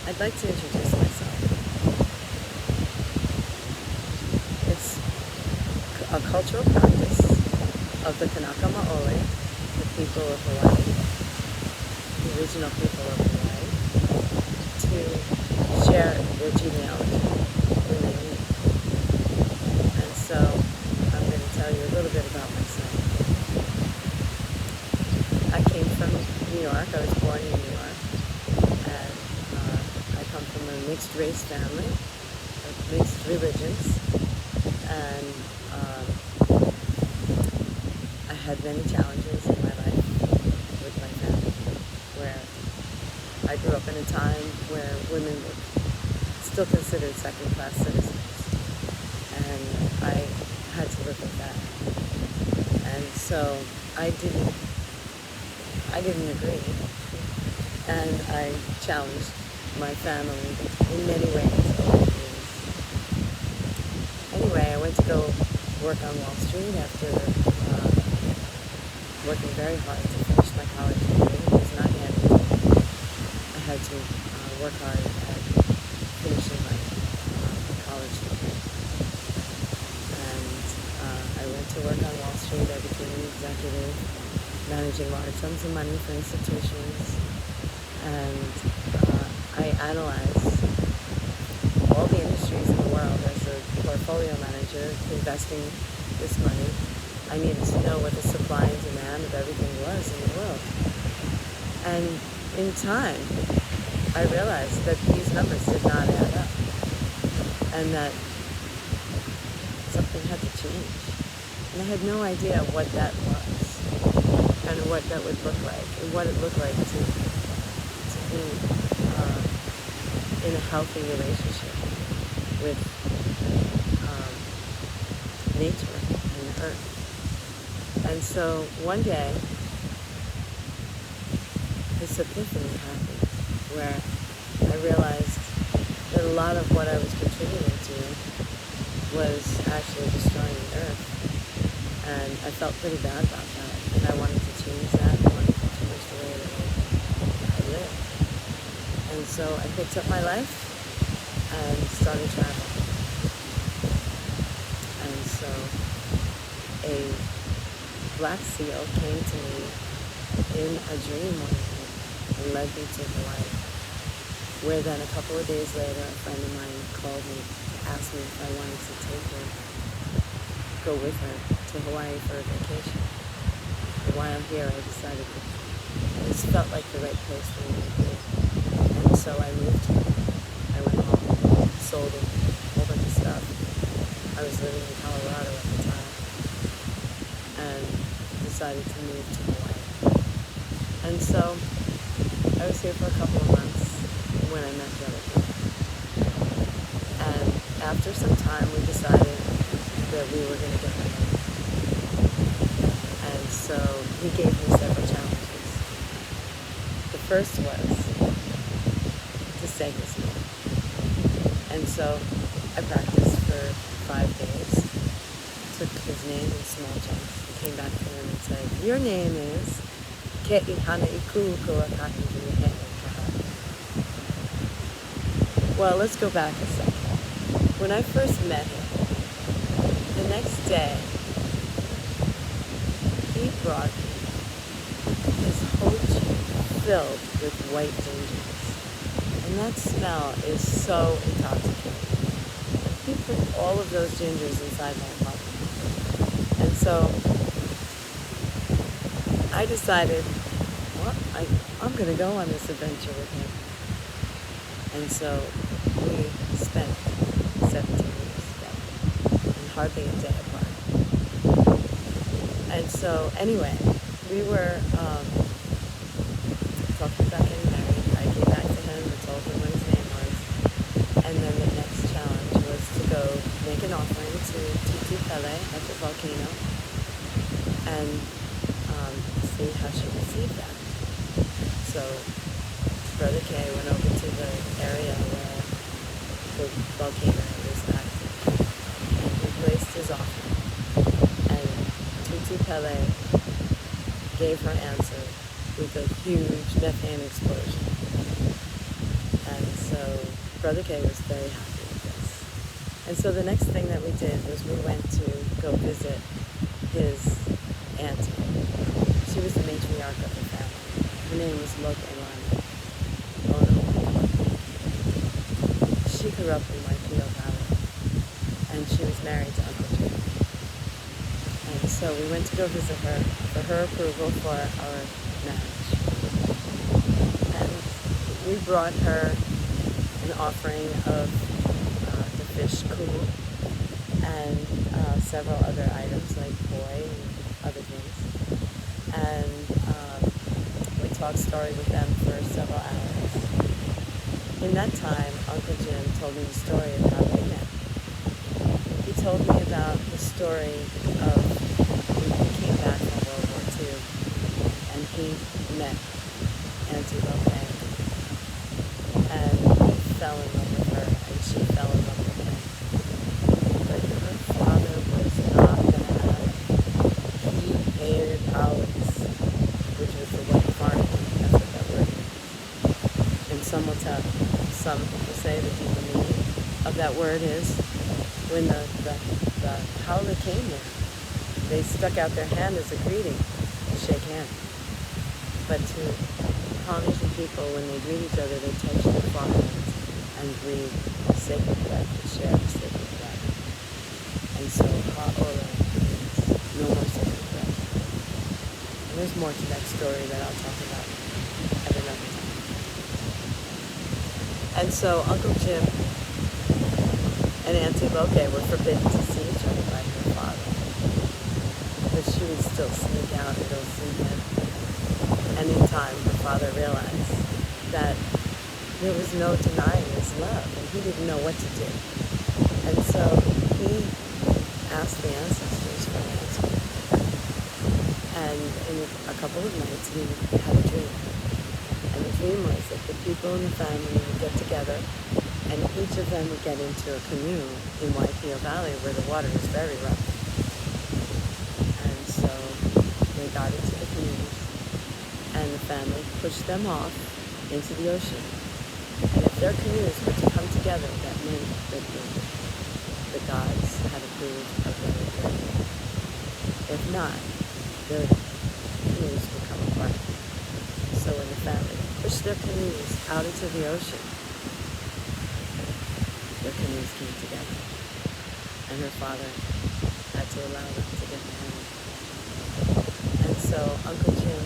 I'd like to introduce myself. It's a cultural practice of the Kanaka Maoli, the people of Hawaii, the original people of Hawaii, to share their genealogy when they meet. And so I'm going to tell you a little bit about myself. I came from New York. I was born in New York. And I come from a mixed race family, of mixed religions. And I had many challenges in my life with my family, where I grew up in a time where women were still considered second-class citizens. And I had to live with that. And so I didn't agree. And I challenged my family in many ways over the years. Anyway, I went to go work on Wall Street after working very hard to finish my college degree. It was not handed. I had to work hard at finishing my college degree. And I went to work on Wall Street. I became an executive, managing large sums of money for institutions. And I analyzed all the industries in the world as a portfolio manager investing this money. I needed to know what the supply and demand of everything was in the world. And in time, I realized that these numbers did not add up and that something had to change. And I had no idea what that was and what that would look like and what it looked like to be in a healthy relationship with nature and the earth. And so one day, this epiphany happened where I realized that a lot of what I was contributing to was actually destroying the earth. And I felt pretty bad about that. And I wanted to change that. I wanted to change the way that I live. And so I picked up my life and started traveling. And so a black seal came to me in a dream one night and led me to Hawaii, where then a couple of days later a friend of mine called me to ask me if I wanted to go with her to Hawaii for a vacation. And while here I decided that this felt like the right place for me to be. And so I moved here. I went home, sold a whole bunch of stuff. I was living in Colorado at the time and decided to move to Hawaii. And so I was here for a couple of months when I met Bruddah. And after some time we decided that we were going to get married. And so he gave me several challenges. The first was to say his name. And so I practiced for 5 days, took his name in small chunks, and came back to him and said, "Your name is Ke'i Hana Iku Kuakahi He." Well, let's go back a second. When I first met him, the next day, he brought me his whole cheek filled with white gingers. And that smell is so intoxicating. He put all of those gingers inside my apartment. And so I decided, well, I'm going to go on this adventure with him. And so we spent 17 years together and hardly a day apart. And so anyway, we were talking about getting married. I came back to him and told him what his name was. And then the next challenge was to go make an offering to Tutu Pele at the volcano and see how she received that. So Brother Kay went over to the area where the volcano was active and he placed his offering. And Tutu Pele gave her answer with a huge methane explosion. And so Brother K was very happy with this. And so the next thing that we did was we went to go visit his auntie. She was the matriarch of the family. Her name was Loke. Oh no. She grew up in Whitefield Valley, and she was married to Uncle Jim. And so we went to go visit her for her approval for our marriage. And we brought her an offering of the fish cool and several other items like poi and other things. And we talked story with them for several hours. In that time, Uncle Jim told me the story of how they met. He told me about the story of when he came back from World War II and he met Auntie Loke and fell in love with her and she fell in love with him. But her father was not going to have it. He hated Alex, which was the word farming. That's what that word is. And some will say the deeper meaning of that word is when the howler came there, they stuck out their hand as a greeting to shake hands. But to Polynesian people, when they greet each other, they touch their foreheads and breathe sacred breath and share the sacred breath. And so ha'ola means no more sacred breath. And there's more to that story that I'll talk about at another time. And so Uncle Jim and Auntie Loke were forbidden to see each other by her father. But she would still sneak out and go see him. Anytime her father realized that there was no denying his love and he didn't know what to do. And so he asked the ancestors for an answer. And in a couple of nights he had a dream. And the dream was that the people in the family would get together and each of them would get into a canoe in Whitefield Valley where the water is very rough. And so they got into the canoes and the family pushed them off into the ocean. And if their canoes were to come together, that meant that the gods had approved of their journey. If not, their canoes would come apart. So when the family pushed their canoes out into the ocean, their canoes came together. And her father had to allow them to get married. And so Uncle Jim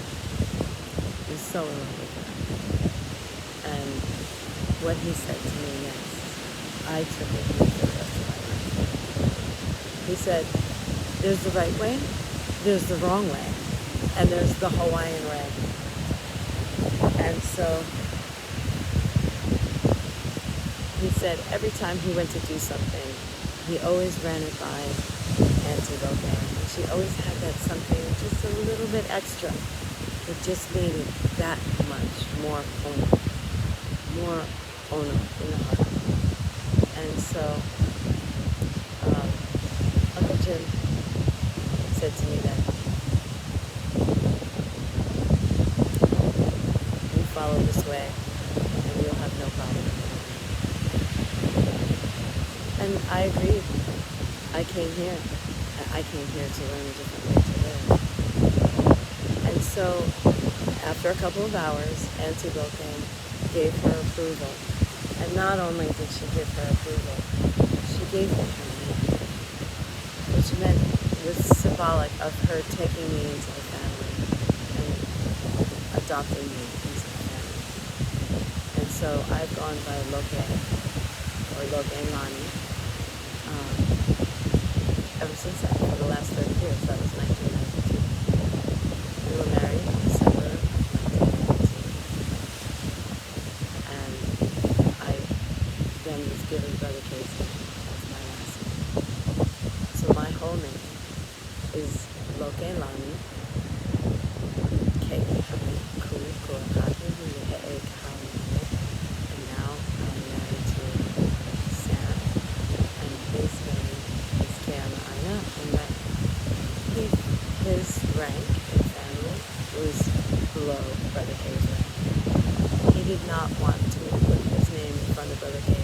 was so in love with her. And what he said to me next, I took it with the rest of my life. He said, there's the right way, there's the wrong way, and there's the Hawaiian way. And so he said every time he went to do something, he always ran it by Auntie Loke. And she always had that something just a little bit extra. It just made it that much more ono in the heart. And so Uncle Jim said to me that you follow this way and you'll have no problem. And I agreed. I came here to learn a different way to live. And so after a couple of hours, Auntie Loke gave her approval. And not only did she give her approval, she gave me her name, which meant it was symbolic of her taking me into the family and adopting me into the family. And so I've gone by Loke, or Loke Lani, ever since then, for the last 30 years. That was 1992. We were married in December of 1992. And I then was given Brother Casey as my last name. So my whole name is Loke Lani, K-E-Hami, Kuli Kuakahi, He-E Kahani. And now I'm married to Sam, and his name is Keana'aina, and that his rank in family was below Brother K's rank. He did not want to put his name in front of Brother K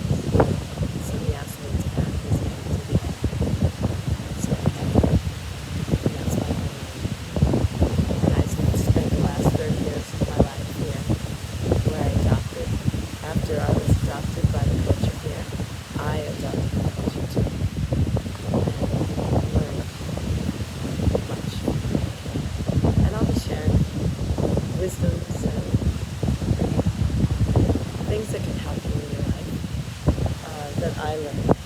wisdoms and things that can help you in your life that I learned